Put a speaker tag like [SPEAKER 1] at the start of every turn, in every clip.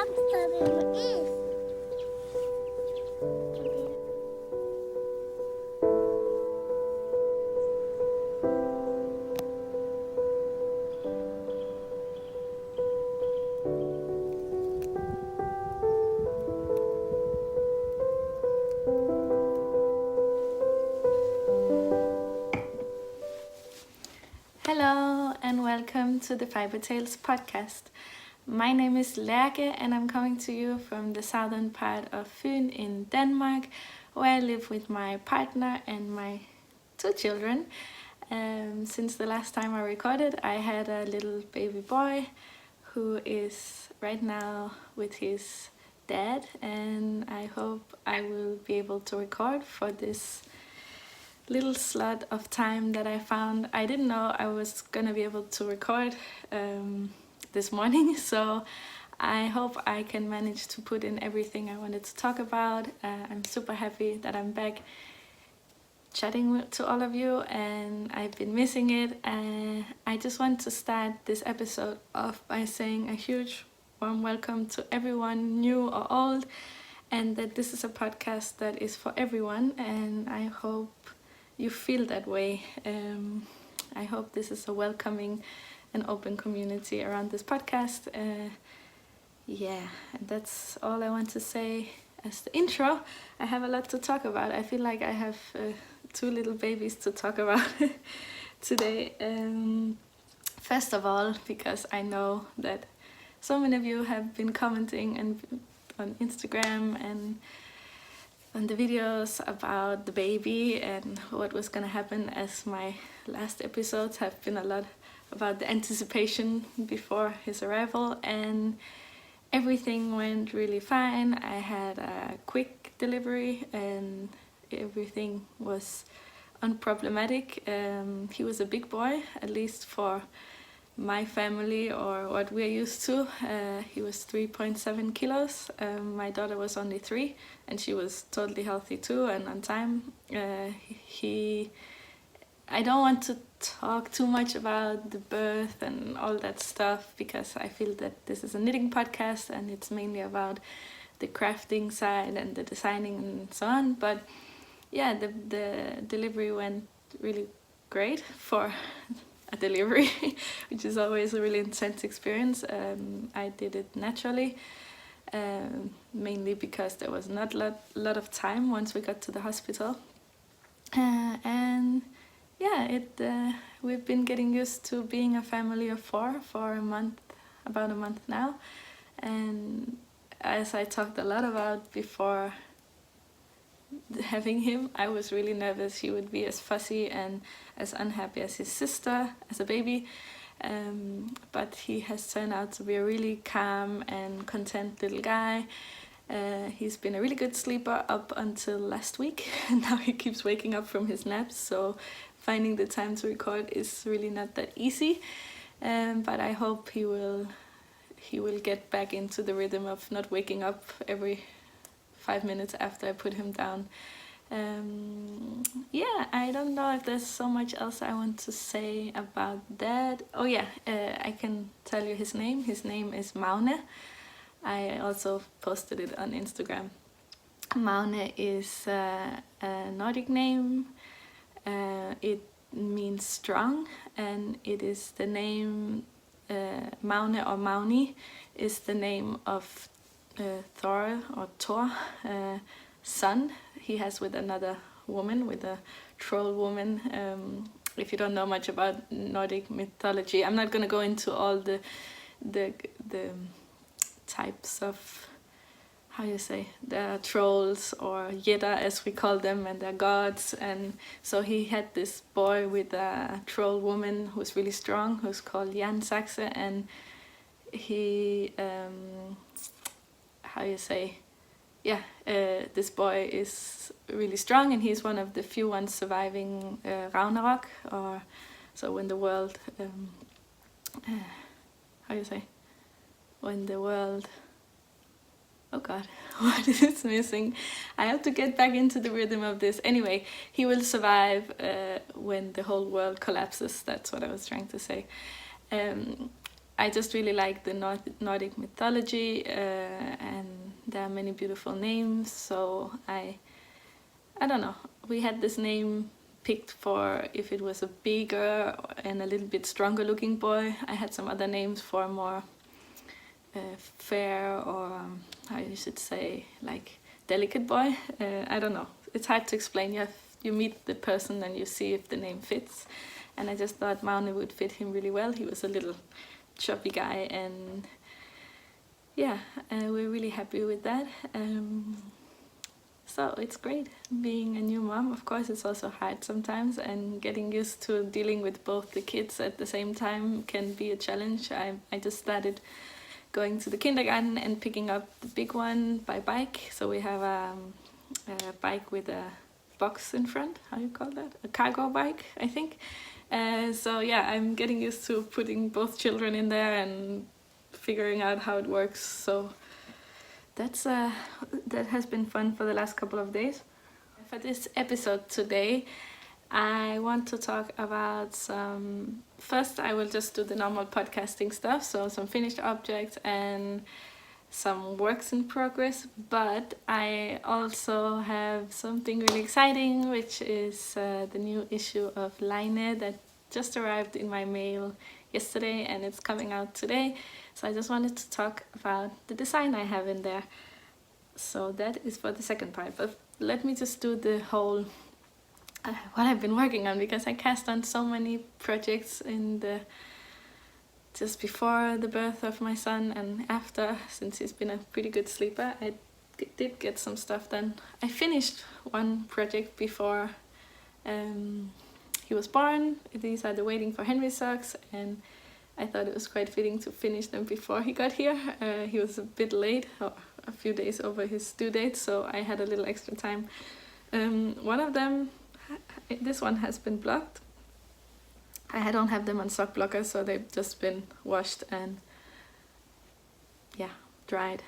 [SPEAKER 1] Hello and welcome to the Fibre Tales podcast. My name is Lærke and I'm coming to you from the southern part of Fyn in Denmark, where I live with my partner and my 2 children. Since the last time I recorded, I had a little baby boy who is right now with his dad, and I hope I will be able to record for this little slot of time that I found. I didn't know I was gonna be able to record this morning, so I hope I can manage to put in everything I wanted to talk about. I'm super happy that I'm back chatting to all of you, and I've been missing it. I just want to start this episode off by saying a huge warm welcome to everyone, new or old, and that this is a podcast that is for everyone, and I hope you feel that way. I hope this is a welcoming and open community around this podcast. Yeah, and that's all I want to say as the intro. I have a lot to talk about. I feel like I have 2 little babies to talk about today. First of all, because I know that so many of you have been commenting and on Instagram and on the videos about the baby and what was gonna happen, as my last episodes have been a lot about the anticipation before his arrival, and everything went really fine. I had a quick delivery and everything was unproblematic. He was a big boy, at least for my family or what we're used to. He was 3.7 kilos. My daughter was only 3 and she was totally healthy too and on time. I don't want to talk too much about the birth and all that stuff, because I feel that this is a knitting podcast and it's mainly about the crafting side and the designing and so on. But yeah, the delivery went really great for a delivery, which is always a really intense experience. I did it naturally, mainly because there was not a lot of time once we got to the hospital. And yeah, we've been getting used to being a family of 4 for about a month now. And as I talked a lot about before having him, I was really nervous he would be as fussy and as unhappy as his sister as a baby, but he has turned out to be a really calm and content little guy. He's been a really good sleeper up until last week, and now he keeps waking up from his naps, so finding the time to record is really not that easy, but I hope he will get back into the rhythm of not waking up every 5 minutes after I put him down. Yeah, I don't know if there's so much else I want to say about that. Oh yeah, I can tell you his name. His name is Magne. I also posted it on Instagram. Magne is a Nordic name. It means strong, and it is the name, Magne or Magni is the name of Thor or Thor, son he has with another woman, with a troll woman. If you don't know much about Nordic mythology, I'm not going to go into all the types of, how you say, the trolls or Jætter as we call them, and they're gods. And so he had this boy with a troll woman who's really strong, who's called Jan Saxe, and he how you say, yeah, this boy is really strong, and he's one of the few ones surviving Ragnarok, or so when the world, how you say, when the world, oh god, what is missing? I have to get back into the rhythm of this. Anyway, he will survive when the whole world collapses. That's what I was trying to say. I just really like the Nordic mythology, and there are many beautiful names, so I don't know, we had this name picked for if it was a bigger and a little bit stronger looking boy. I had some other names for more fair, or how you should say, like delicate boy. I don't know, it's hard to explain. You meet the person and you see if the name fits, and I just thought Magne would fit him really well. He was a little chubby guy, and yeah, we're really happy with that. So it's great being a new mom. Of course, it's also hard sometimes, and getting used to dealing with both the kids at the same time can be a challenge. I just started going to the kindergarten and picking up the big one by bike. So we have a bike with a box in front. How do you call that? A cargo bike, I think. So yeah, I'm getting used to putting both children in there and figuring out how it works. So that's that has been fun for the last couple of days. For this episode today, I want to talk about some... First, I will just do the normal podcasting stuff, so some finished objects and some works in progress, but I also have something really exciting, which is the new issue of Laine that just arrived in my mail yesterday, and it's coming out today. So I just wanted to talk about the design I have in there. So that is for the second part, but let me just do the whole what I've been working on, because I cast on so many projects in the just before the birth of my son and after, since he's been a pretty good sleeper. I did get some stuff done. I finished one project before he was born. These are the Waiting for Henry socks, and I thought it was quite fitting to finish them before he got here. He was a bit late, a few days over his due date, so I had a little extra time. One of them, this one has been blocked. I don't have them on sock blockers, so they've just been washed and yeah, dried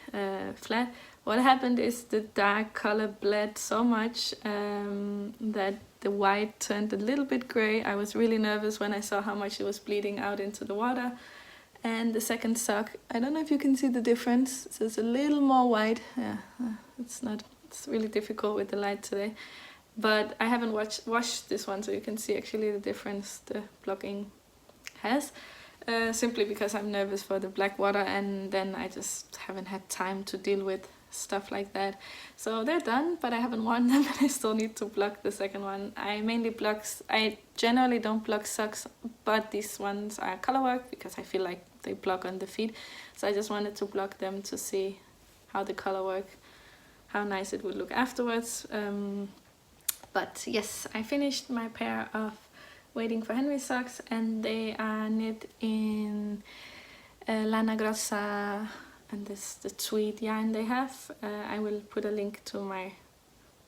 [SPEAKER 1] flat. What happened is the dark color bled so much that the white turned a little bit gray. I was really nervous when I saw how much it was bleeding out into the water. And the second sock, I don't know if you can see the difference. So it's a little more white. Yeah, it's really difficult with the light today. But I haven't washed this one, so you can see actually the difference the blocking has. Simply because I'm nervous for the black water, and then I just haven't had time to deal with stuff like that. So they're done, but I haven't worn them, and I still need to block the second one. I generally don't block socks, but these ones are color work because I feel like they block on the feet. So I just wanted to block them to see how the color work, how nice it would look afterwards. But yes, I finished my pair of Waiting for Henry socks, and they are knit in Lana Grossa, and this is the Tweed yarn they have. I will put a link to my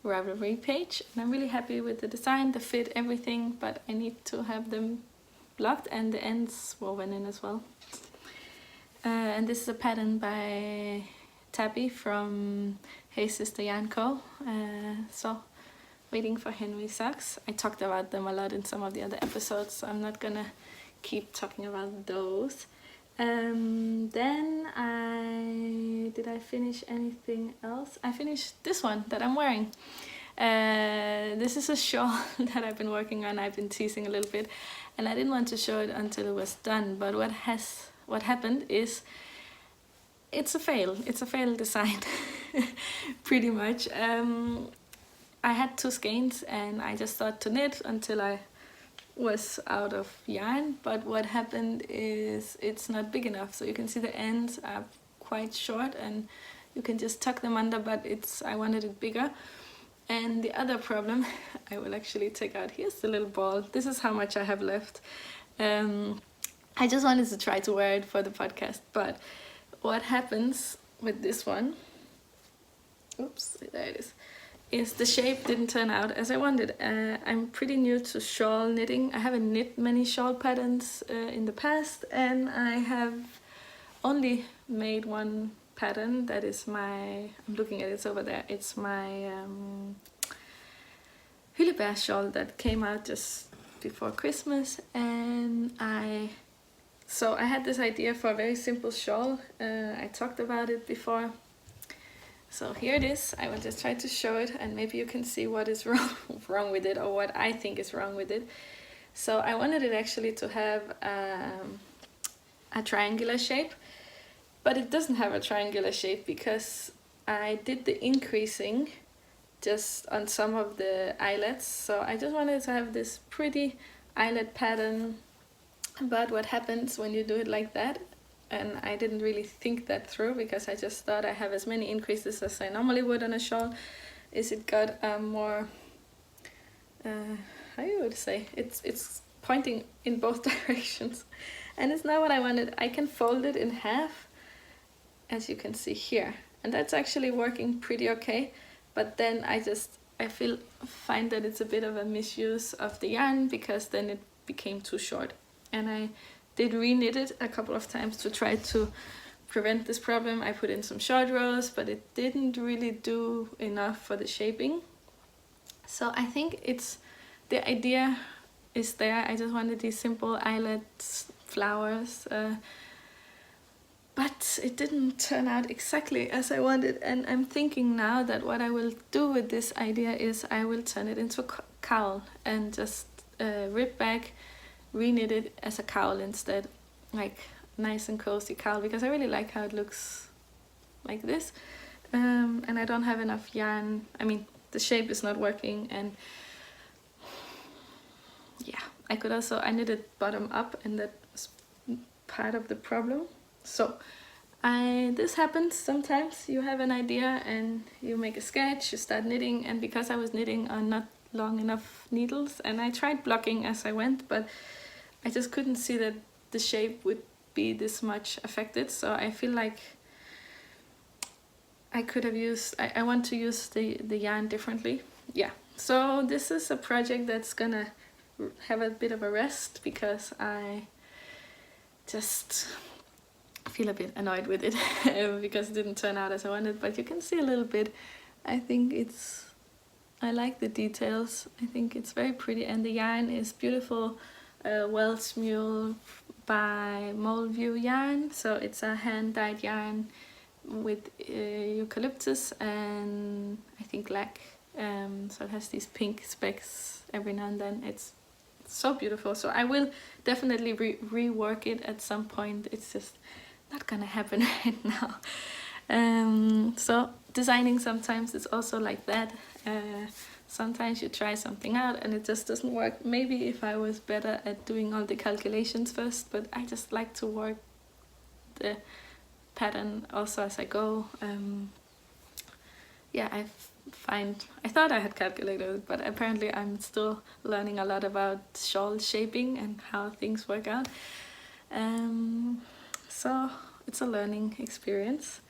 [SPEAKER 1] Ravelry page, and I'm really happy with the design, the fit, everything, but I need to have them blocked and the ends woven in as well. And this is a pattern by Tabby from Hey Sister Yarn Co. So Waiting for Henry socks. I talked about them a lot in some of the other episodes, so I'm not gonna keep talking about those. Then did I finish anything else? I finished this one that I'm wearing. This is a shawl that I've been working on. I've been teasing a little bit, and I didn't want to show it until it was done. But what happened is it's a fail. It's a failed design, pretty much. I had 2 skeins, and I just thought to knit until I was out of yarn, but what happened is it's not big enough. So you can see the ends are quite short, and you can just tuck them under, but I wanted it bigger. And the other problem, I will actually take out, here's the little ball. This is how much I have left. I just wanted to try to wear it for the podcast, but what happens with this one, oops, there it is the shape didn't turn out as I wanted. I'm pretty new to shawl knitting. I haven't knit many shawl patterns in the past, and I have only made one pattern that is I'm looking at it over there. It's my Hyldebær Shawl that came out just before Christmas, and I So I had this idea for a very simple shawl. I talked about it before. So here it is. I will just try to show it and maybe you can see what is wrong with it, or what I think is wrong with it. So I wanted it actually to have a triangular shape, but it doesn't have a triangular shape because I did the increasing just on some of the eyelets. So I just wanted to have this pretty eyelet pattern, but what happens when you do it like that, and I didn't really think that through because I just thought I have as many increases as I normally would on a shawl, is it got a more, how you would say, it's pointing in both directions, and it's not what I wanted. I can fold it in half, as you can see here, and that's actually working pretty okay, but then I find that it's a bit of a misuse of the yarn because then it became too short, and I did re-knit it a couple of times to try to prevent this problem. I put in some short rows, but it didn't really do enough for the shaping. So I think the idea is there. I just wanted these simple eyelets, flowers, but it didn't turn out exactly as I wanted, and I'm thinking now that what I will do with this idea is I will turn it into a cowl and just rip back, re-knit it as a cowl instead, like nice and cozy cowl, because I really like how it looks like this, and I don't have enough yarn. I mean, the shape is not working, and yeah, I knitted bottom up, and that's part of the problem. So this happens sometimes. You have an idea and you make a sketch, you start knitting, and because I was knitting on not long enough needles, and I tried blocking as I went, but I just couldn't see that the shape would be this much affected. So I feel like I could have used, I want to use the yarn differently. Yeah, so this is a project that's gonna have a bit of a rest because I just feel a bit annoyed with it because it didn't turn out as I wanted, but you can see a little bit. I think I like the details. I think it's very pretty, and the yarn is beautiful. Welsh Mule by Moel View Yarn. So it's a hand-dyed yarn with eucalyptus and I think lac. So it has these pink specks every now and then. It's so beautiful. So I will definitely rework it at some point. It's just not gonna happen right now. So designing sometimes it's also like that. Sometimes you try something out and it just doesn't work. Maybe if I was better at doing all the calculations first, but I just like to work the pattern also as I go. Yeah, I thought I had calculated it, but apparently I'm still learning a lot about shawl shaping and how things work out. So it's a learning experience.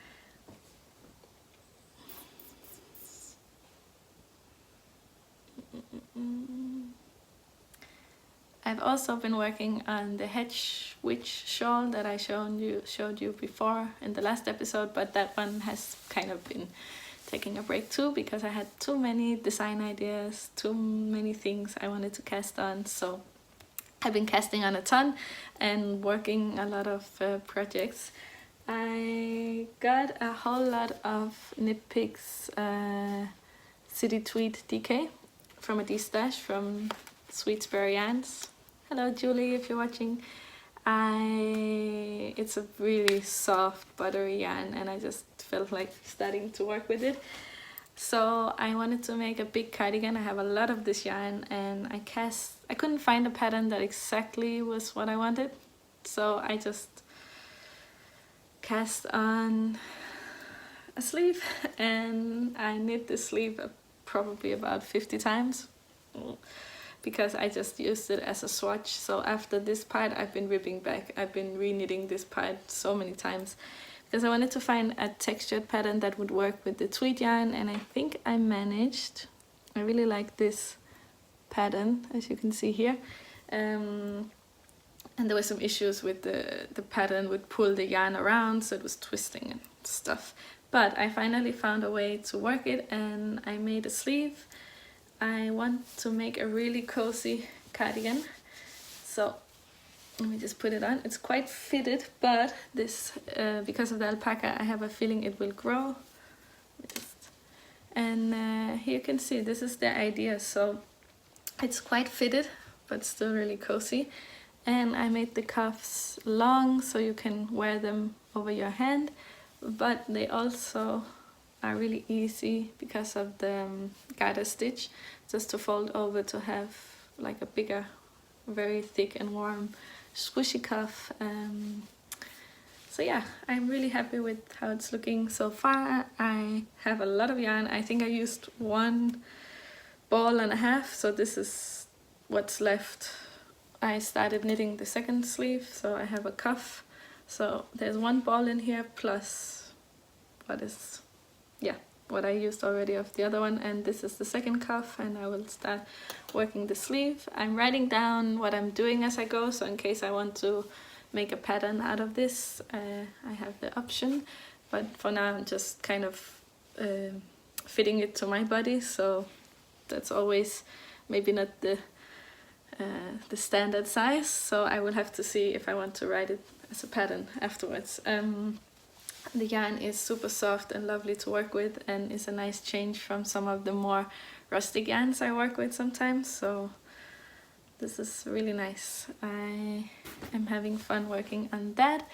[SPEAKER 1] I've also been working on the hedge witch shawl that I showed you before in the last episode, but that one has kind of been taking a break too because I had too many design ideas, too many things I wanted to cast on. So I've been casting on a ton and working a lot of projects. I got a whole lot of Knit Picks City Tweed DK from a D-stash from Sweetsberry Yarns. Hello Julie, if you're watching. It's a really soft, buttery yarn, and I just felt like starting to work with it. So I wanted to make a big cardigan. I have a lot of this yarn, and I couldn't find a pattern that exactly was what I wanted. So I just cast on a sleeve, and I knit the sleeve probably about 50 times. Because I just used it as a swatch. So after this part I've been ripping back. I've been re-knitting this part so many times because I wanted to find a textured pattern that would work with the tweed yarn, and I think I managed. I really like this pattern, as you can see here. And there were some issues with the pattern would pull the yarn around, so it was twisting and stuff. But I finally found a way to work it, and I made a sleeve. I want to make a really cozy cardigan, so let me just put it on. It's quite fitted, but this because of the alpaca, I have a feeling it will grow. And here you can see this is the idea. So it's quite fitted, but still really cozy. And I made the cuffs long so you can wear them over your hand, but they also are really easy because of the garter stitch, just to fold over to have like a bigger, very thick and warm squishy cuff. So yeah, I'm really happy with how it's looking so far. I have a lot of yarn. I think I used 1.5 balls, so this is what's left. I started knitting the second sleeve, so I have a cuff. So there's 1 ball in here plus what I used already of the other one, and this is the second cuff, and I will start working the sleeve. I'm writing down what I'm doing as I go, so in case I want to make a pattern out of this, I have the option, but for now I'm just kind of fitting it to my body, so that's always maybe not the standard size, so I will have to see if I want to write it as a pattern afterwards. The yarn is super soft and lovely to work with, and is a nice change from some of the more rustic yarns I work with sometimes, so this is really nice. I am having fun working on that.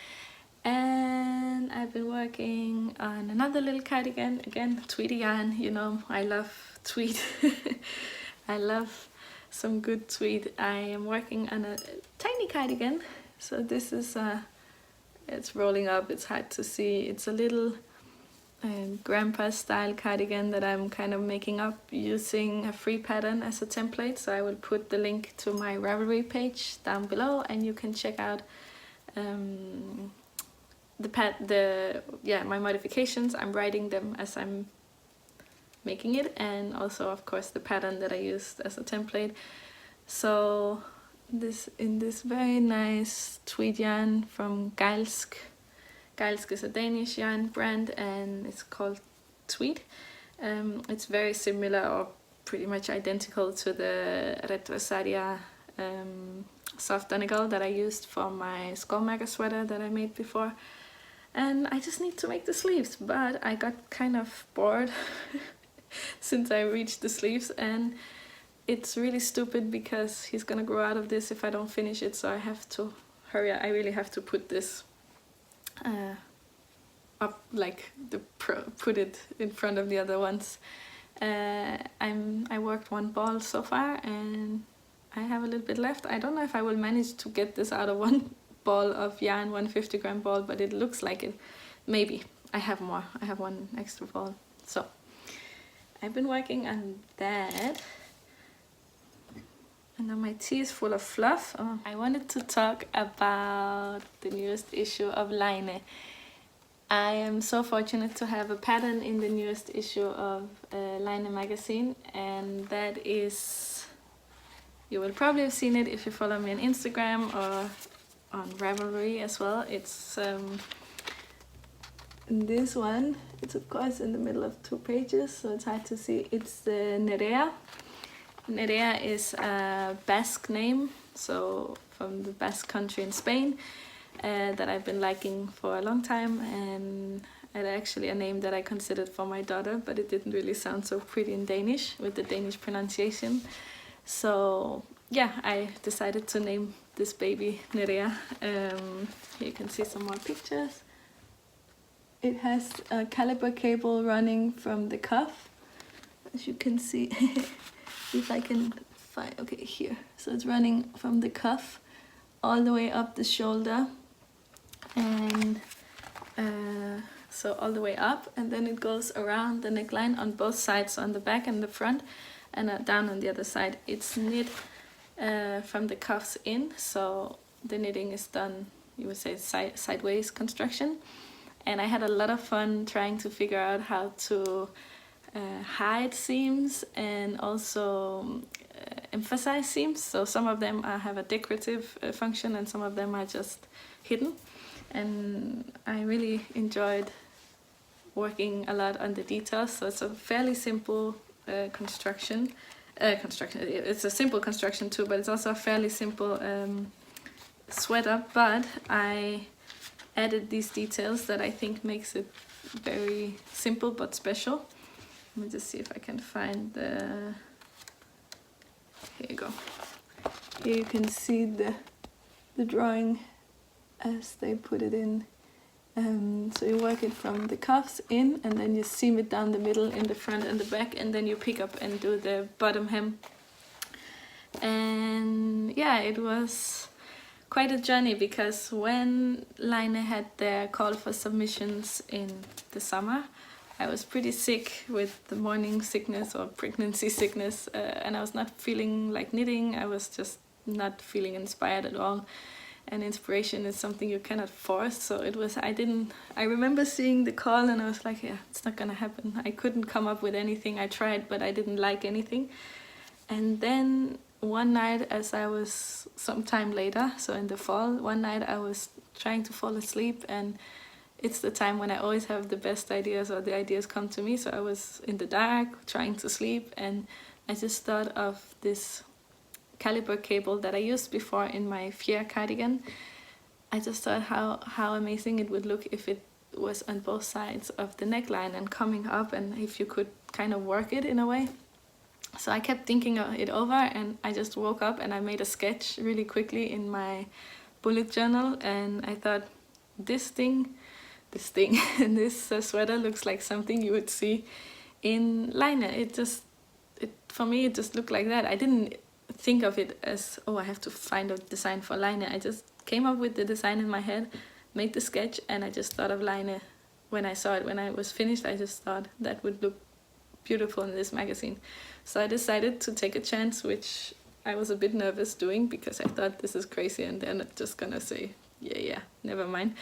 [SPEAKER 1] And I've been working on another little cardigan, again tweedy yarn. You know, I love tweed. I love some good tweed. I am working on a tiny cardigan, so this is it's rolling up, it's hard to see. It's a little grandpa style cardigan that I'm kind of making up using a free pattern as a template, so I will put the link to my Ravelry page down below, and you can check out my modifications. I'm writing them as I'm making it, and also of course the pattern that I used as a template. So this very nice tweed yarn from Geilsk. Geilsk is a Danish yarn brand, and it's called Tweed. It's very similar or pretty much identical to the Retrosaria soft Donegal that I used for my Skullmaker sweater that I made before. And I just need to make the sleeves, but I got kind of bored since I reached the sleeves, and it's really stupid because he's gonna grow out of this if I don't finish it, so I have to hurry. I really have to put this up, like put it in front of the other ones. I worked 1 ball so far, and I have a little bit left. I don't know if I will manage to get this out of 1 ball of yarn, 150 gram ball, but it looks like it. Maybe I have more. I have 1 extra ball, so I've been working on that. And now my tea is full of fluff. Oh, I wanted to talk about the newest issue of Laine. I am so fortunate to have a pattern in the newest issue of Laine magazine, and that is, you will probably have seen it if you follow me on Instagram or on Ravelry as well. It's this one. It's of course in the middle of 2 pages, so it's hard to see. It's the Nerea. Nerea is a Basque name, so from the Basque country in Spain, that I've been liking for a long time, and actually a name that I considered for my daughter, but it didn't really sound so pretty in Danish with the Danish pronunciation. So yeah, I decided to name this baby Nerea. Here you can see some more pictures. It has a caliber cable running from the cuff, as you can see. If I can find, okay, here. So it's running from the cuff all the way up the shoulder, and so all the way up, and then it goes around the neckline on both sides, on the back and the front, and down on the other side. It's knit from the cuffs in, so the knitting is done, you would say, sideways construction. And I had a lot of fun trying to figure out how to hide seams and also emphasize seams. So some of them have a decorative function, and some of them are just hidden. And I really enjoyed working a lot on the details. So it's a fairly simple construction. It's a simple construction too, but it's also a fairly simple sweater, but I added these details that I think makes it very simple but special. Let me just see if I can find the... Here you go. Here you can see the drawing as they put it in. So you work it from the cuffs in, and then you seam it down the middle in the front and the back, and then you pick up and do the bottom hem. And yeah, it was quite a journey, because when Laine had their call for submissions in the summer, I was pretty sick with the morning sickness or pregnancy sickness, and I was not feeling like knitting. I was just not feeling inspired at all, and inspiration is something you cannot force. So it was, I remember seeing the call and I was like, yeah, it's not gonna happen. I couldn't come up with anything. I tried, but I didn't like anything. And then one night, as I was sometime later, so in the fall, one night I was trying to fall asleep, and it's the time when I always have the best ideas, or the ideas come to me. So I was in the dark trying to sleep, and I just thought of this caliber cable that I used before in my Fibre cardigan. I just thought how amazing it would look if it was on both sides of the neckline and coming up, and if you could kind of work it in a way. So I kept thinking it over, and I just woke up and I made a sketch really quickly in my bullet journal, and I thought, this sweater looks like something you would see in Laine. For me, it just looked like that. I didn't think of it as, oh, I have to find a design for Laine. I just came up with the design in my head, made the sketch, and I just thought of Laine when I saw it. When I was finished, I just thought that would look beautiful in this magazine. So I decided to take a chance, which I was a bit nervous doing, because I thought, this is crazy and they're not just gonna say, yeah, never mind.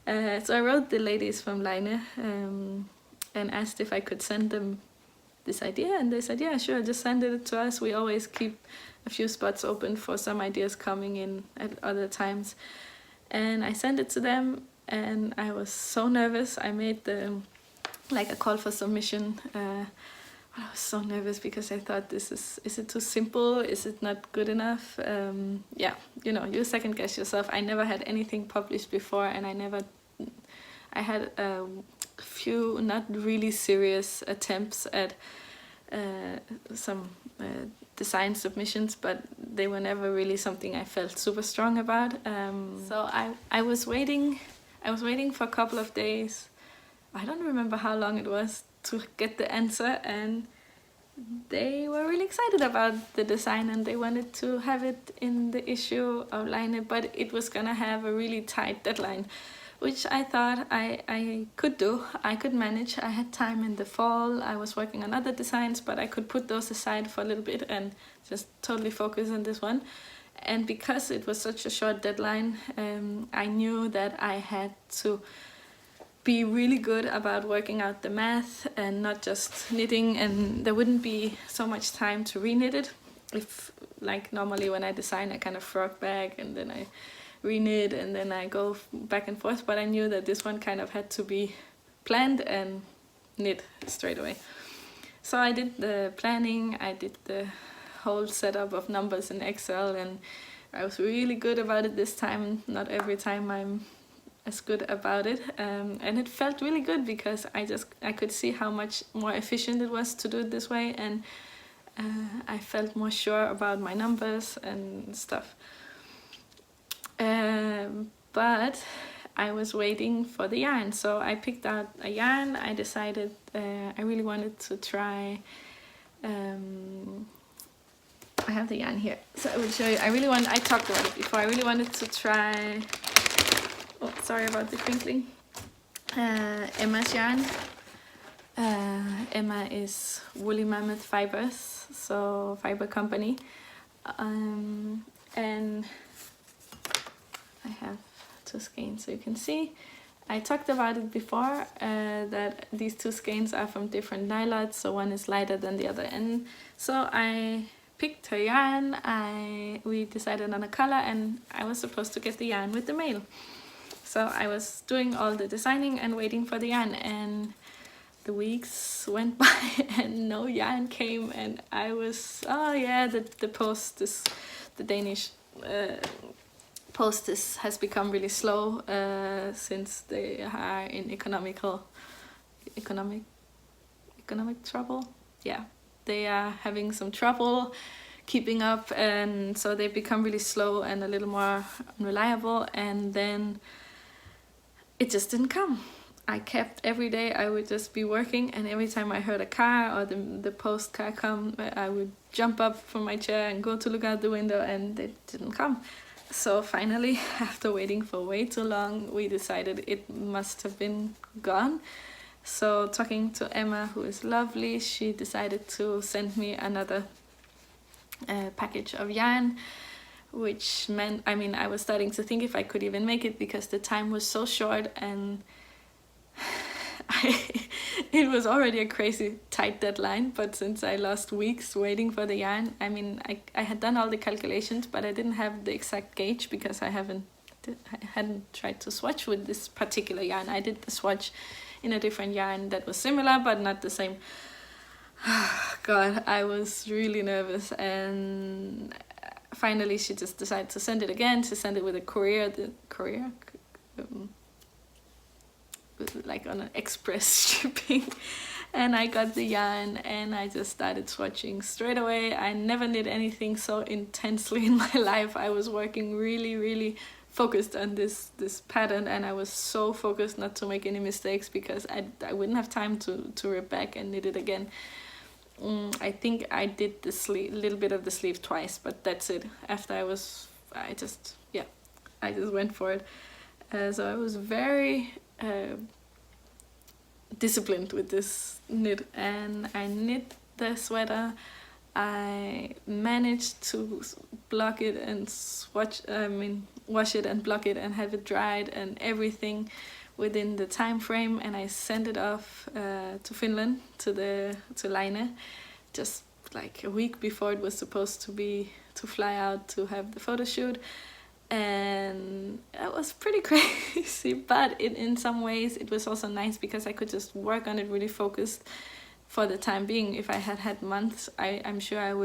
[SPEAKER 1] So I wrote the ladies from Laine and asked if I could send them this idea, and they said, yeah, sure, just send it to us. We always keep a few spots open for some ideas coming in at other times. And I sent it to them, and I was so nervous. I made a call for submission. I was so nervous because I thought, is it too simple? Is it not good enough? Yeah, you second guess yourself. I never had anything published before, and I had a few not really serious attempts at some design submissions, but they were never really something I felt super strong about. So I was waiting for a couple of days. I don't remember how long it was to get the answer, and they were really excited about the design, and they wanted to have it in the issue of Laine, but it was gonna have a really tight deadline, which I thought I could do. I could manage. I had time in the fall. I was working on other designs, but I could put those aside for a little bit and just totally focus on this one. And because it was such a short deadline, I knew that I had to be really good about working out the math and not just knitting, and there wouldn't be so much time to re-knit it. If, like, normally when I design, I kind of frog back and then I re-knit and then I go back and forth, but I knew that this one kind of had to be planned and knit straight away. So I did the planning, I did the whole setup of numbers in Excel, and I was really good about it this time. Not every time I'm as good about it, and it felt really good because I could see how much more efficient it was to do it this way, and I felt more sure about my numbers and stuff. But I was waiting for the yarn, so I picked out a yarn. I decided I really wanted to try. I have the yarn here, so I will show you. I talked about it before. I really wanted to try. Oh, sorry about the crinkling. Emma's yarn. Emma is Woolly Mammoth Fibres, so Fibre company. And I have two skeins so you can see. I talked about it before, that these two skeins are from different nylots, so one is lighter than the other. And so I picked her yarn, we decided on a color, and I was supposed to get the yarn with the mail. So I was doing all the designing and waiting for the yarn, and the weeks went by and no yarn came, and I was, oh yeah, the post, the Danish post has become really slow since they are in economic trouble. Yeah, they are having some trouble keeping up, and so they become really slow and a little more unreliable, and then it just didn't come. I kept every day, I would just be working, and every time I heard a car or the post car come, I would jump up from my chair and go to look out the window, and it didn't come. So finally, after waiting for way too long, we decided it must have been gone. So talking to Emma, who is lovely, she decided to send me another package of yarn, which meant, I mean, I was starting to think if I could even make it, because the time was so short, and it was already a crazy tight deadline. But since I lost weeks waiting for the yarn, I mean, I had done all the calculations, but I didn't have the exact gauge because I hadn't tried to swatch with this particular yarn. I did the swatch in a different yarn that was similar but not the same. God, I was really nervous, and finally she just decided to send it again. She sent it with a courier, like on an express shipping, and I got the yarn and I just started swatching straight away. I never did anything so intensely in my life. I was working really focused on this pattern, and I was so focused not to make any mistakes because I wouldn't have time to rip back and knit it again. I think I did the sleeve, little bit of the sleeve twice, but that's it. After I just went for it. So I was very disciplined with this knit, and I knit the sweater. I managed to block it and wash it and block it and have it dried and everything within the time frame, and I sent it off to Finland to Laine just like a week before it was supposed to fly out to have the photo shoot. And it was pretty crazy, but in some ways it was also nice because I could just work on it really focused for the time being. If I had months, I'm sure it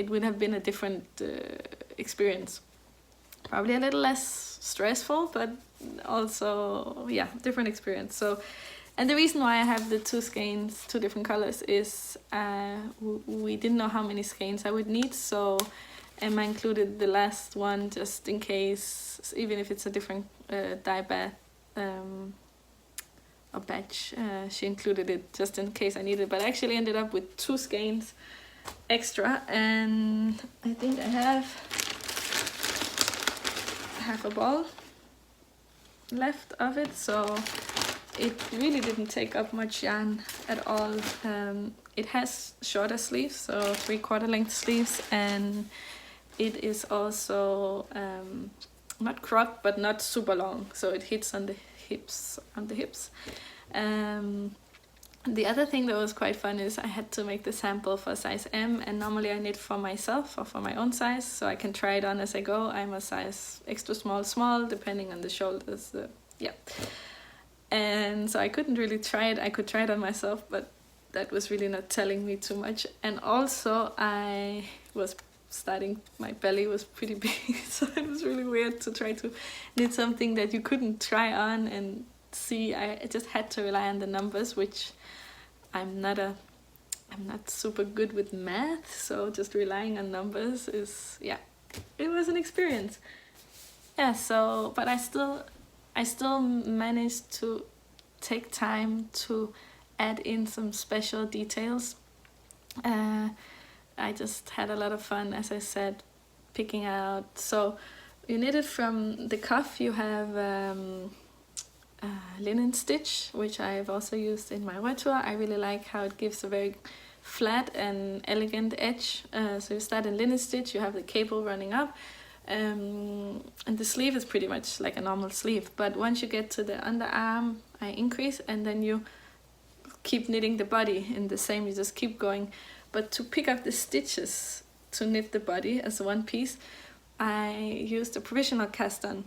[SPEAKER 1] would have been a different experience, probably a little less stressful, but also different experience. So, and the reason why I have the two skeins, two different colors, is we didn't know how many skeins I would need, so Emma included the last one just in case, even if it's a different dye bath or batch. She included it just in case I needed it, but I actually ended up with two skeins extra, and I think I have half a ball left of it, so it really didn't take up much yarn at all. It has shorter sleeves, so 3/4 length sleeves, and it is also not cropped but not super long, so it hits on the hips. The other thing that was quite fun is I had to make the sample for size M, and normally I knit for myself or for my own size, so I can try it on as I go. I'm a size extra small, depending on the shoulders. And so I couldn't really try it. I could try it on myself, but that was really not telling me too much. And also my belly was pretty big, so it was really weird to try to knit something that you couldn't try on and see. I just had to rely on the numbers, which I'm not super good with math, so just relying on numbers is, it was an experience. So, but I still managed to take time to add in some special details. I just had a lot of fun, as I said, picking out. So you knit it from the cuff. You have linen stitch, which I've also used in my retour. I really like how it gives a very flat and elegant edge. So you start in linen stitch, you have the cable running up, and the sleeve is pretty much like a normal sleeve, but once you get to the underarm, I increase, and then you keep knitting the body in the same, you just keep going. But to pick up the stitches to knit the body as one piece, I used a provisional cast on,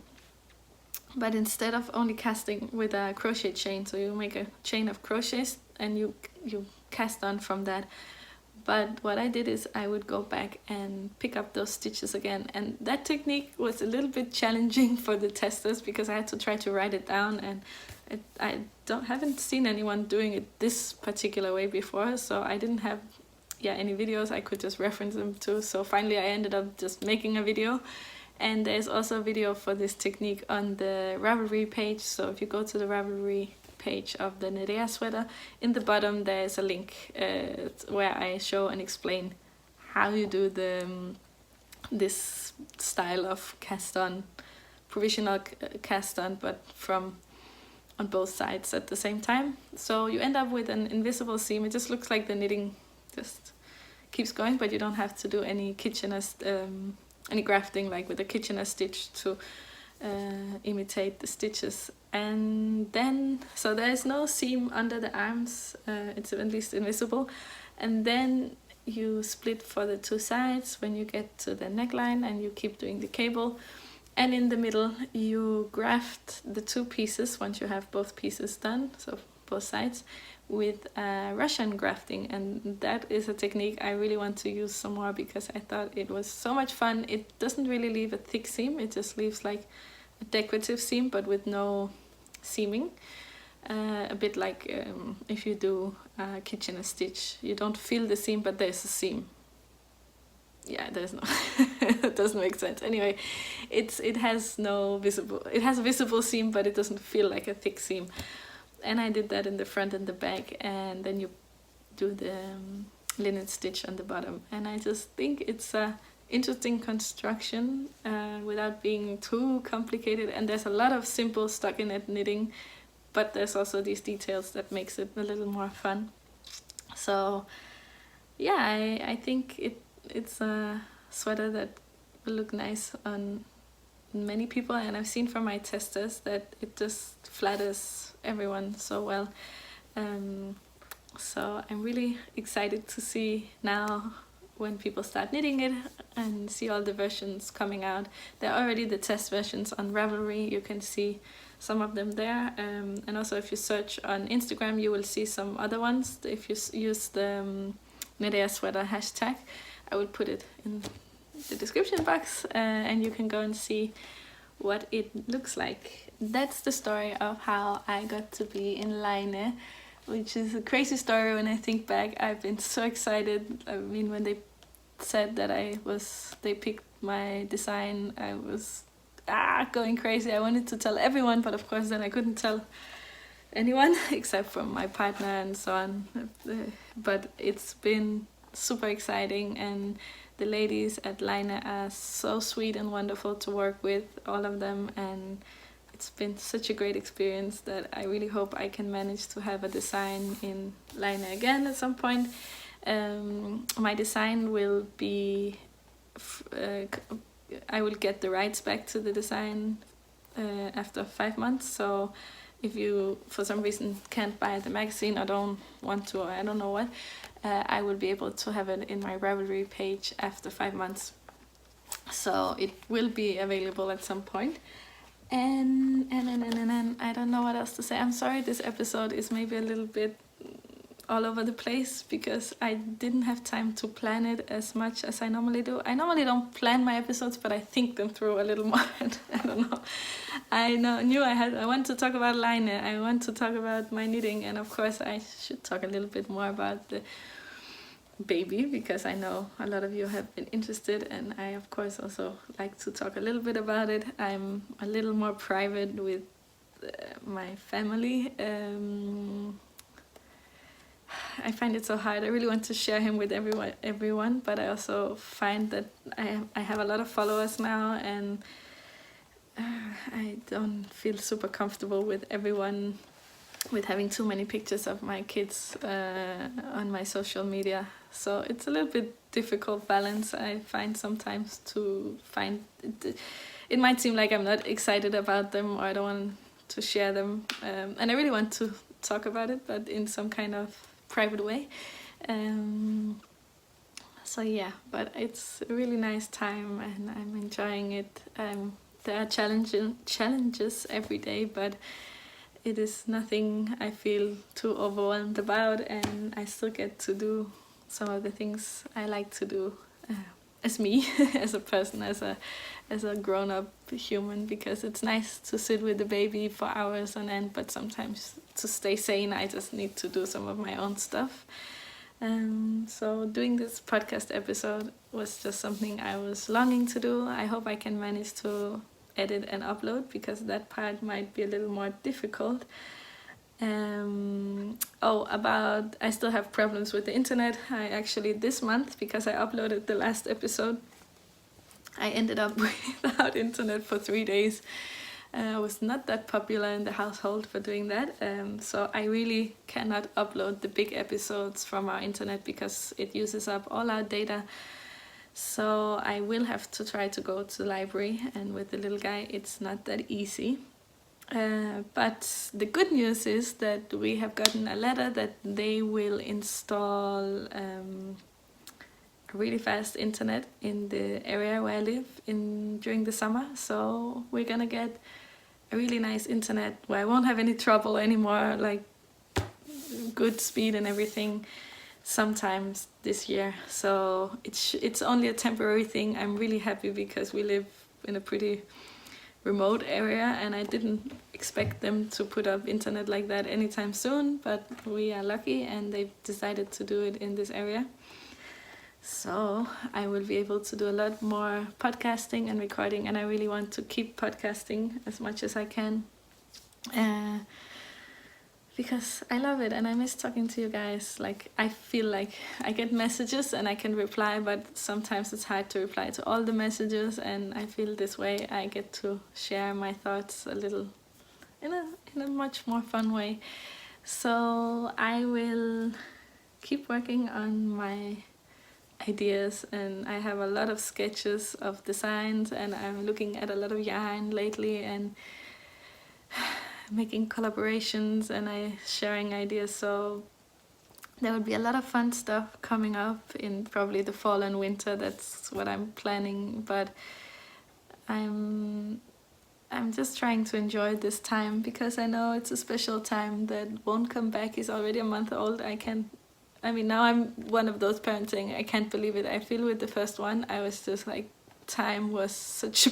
[SPEAKER 1] but instead of only casting with a crochet chain, so you make a chain of crochets and you cast on from that. But what I did is I would go back and pick up those stitches again, and that technique was a little bit challenging for the testers because I had to try to write it down, and I haven't seen anyone doing it this particular way before, so I didn't have any videos I could just reference them to. So finally I ended up just making a video, and there's also a video for this technique on the Ravelry page. So if you go to the Ravelry page of the Nerea Sweater, in the bottom there's a link where I show and explain how you do this style of cast on, provisional cast on, but from on both sides at the same time. So you end up with an invisible seam. It just looks like the knitting just keeps going, but you don't have to do any Kitchener any grafting like with a Kitchener stitch to imitate the stitches. And then, so there's no seam under the arms, it's at least invisible. And then you split for the two sides when you get to the neckline, and you keep doing the cable. And in the middle you graft the two pieces once you have both pieces done, so both sides, with Russian grafting. And that is a technique I really want to use some more because I thought it was so much fun. It doesn't really leave a thick seam, it just leaves like a decorative seam but with no seaming. A bit like if you do a Kitchener stitch, you don't feel the seam but there's a seam. Yeah, there's no it doesn't make sense. Anyway, it has a visible seam but it doesn't feel like a thick seam. And I did that in the front and the back, and then you do the linen stitch on the bottom. And I just think it's a interesting construction without being too complicated, and there's a lot of simple stockinette knitting, but there's also these details that makes it a little more fun. So yeah, I think it's a sweater that will look nice on many people, and I've seen from my testers that it just flatters everyone so well. So I'm really excited to see now when people start knitting it and see all the versions coming out. There are already the test versions on Ravelry, you can see some of them there, and also if you search on Instagram you will see some other ones. If you use the Nerea Sweater hashtag, I will put it in the description box, and you can go and see what it looks like. That's the story of how I got to be in Laine, which is a crazy story when I think back. I've been so excited. I mean, when they said that they picked my design, I was going crazy. I wanted to tell everyone, but of course then I couldn't tell anyone except for my partner and so on. But it's been super exciting, and the ladies at Laine are so sweet and wonderful to work with, all of them, and it's been such a great experience that I really hope I can manage to have a design in Laine again at some point. My design will be, I will get the rights back to the design after 5 months, so if you for some reason can't buy the magazine or don't want to, or I don't know what, I will be able to have it in my Ravelry page after 5 months. So it will be available at some point. And I don't know what else to say. I'm sorry this episode is maybe a little bit all over the place because I didn't have time to plan it as much as I normally do. I normally don't plan my episodes, but I think them through a little more. I don't know. I want to talk about Laine. I want to talk about my knitting, and of course I should talk a little bit more about the baby because I know a lot of you have been interested, and I of course also like to talk a little bit about it. I'm a little more private with my family. I find it so hard. I really want to share him with everyone, but I also find that I have a lot of followers now, and I don't feel super comfortable with everyone, with having too many pictures of my kids on my social media. So it's a little bit difficult balance I find sometimes to find. It might seem like I'm not excited about them or I don't want to share them, and I really want to talk about it, but in some kind of private way. So yeah, but it's a really nice time and I'm enjoying it. There are challenges every day, but it is nothing I feel too overwhelmed about, and I still get to do some of the things I like to do as me, as a person, as a grown-up human, because it's nice to sit with the baby for hours on end, but sometimes to stay sane I just need to do some of my own stuff. So doing this podcast episode was just something I was longing to do. I hope I can manage to edit and upload, because that part might be a little more difficult. I still have problems with the internet. I actually, this month, because I uploaded the last episode, I ended up without internet for 3 days. I was not that popular in the household for doing that, so I really cannot upload the big episodes from our internet because it uses up all our data. So I will have to try to go to the library, and with the little guy it's not that easy. But the good news is that we have gotten a letter that they will install really fast internet in the area where I live during the summer. So we're gonna get a really nice internet where I won't have any trouble anymore, like good speed and everything, sometimes this year. So it's only a temporary thing. I'm really happy because we live in a pretty remote area, and I didn't expect them to put up internet like that anytime soon, but we are lucky and they've decided to do it in this area. So I will be able to do a lot more podcasting and recording, and I really want to keep podcasting as much as I can, because I love it and I miss talking to you guys. Like, I feel like I get messages and I can reply, but sometimes it's hard to reply to all the messages, and I feel this way I get to share my thoughts a little in a much more fun way. So I will keep working on my ideas, and I have a lot of sketches of designs, and I'm looking at a lot of yarn lately and making collaborations, and sharing ideas. So there will be a lot of fun stuff coming up in probably the fall and winter. That's what I'm planning, but I'm just trying to enjoy this time, because I know it's a special time that won't come back. He's already a month old. Now I'm one of those parents saying, I can't believe it. I feel with the first one, I was just like, time was such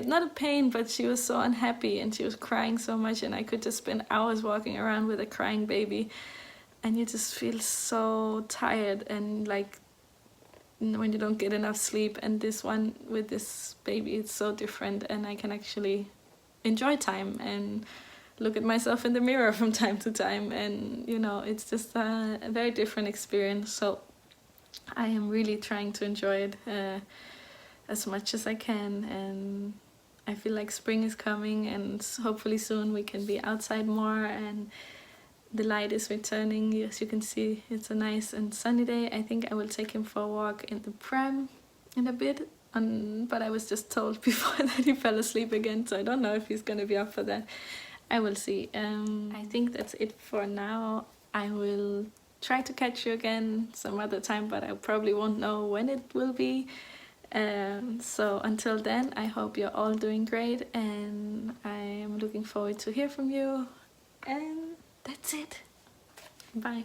[SPEAKER 1] not a pain, but she was so unhappy and she was crying so much, and I could just spend hours walking around with a crying baby, and you just feel so tired, and like when you don't get enough sleep. And this one with this baby, it's so different, and I can actually enjoy time and look at myself in the mirror from time to time, and it's just a very different experience. So I am really trying to enjoy it as much as I can, and I feel like spring is coming, and hopefully soon we can be outside more, and the light is returning. As you can see, it's a nice and sunny day. I think I will take him for a walk in the pram in a bit, but I was just told before that he fell asleep again, so I don't know if he's gonna be up for that. I will see. I think that's it for now. I will try to catch you again some other time, but I probably won't know when it will be. So until then, I hope you're all doing great, and I am looking forward to hear from you. And that's it. Bye.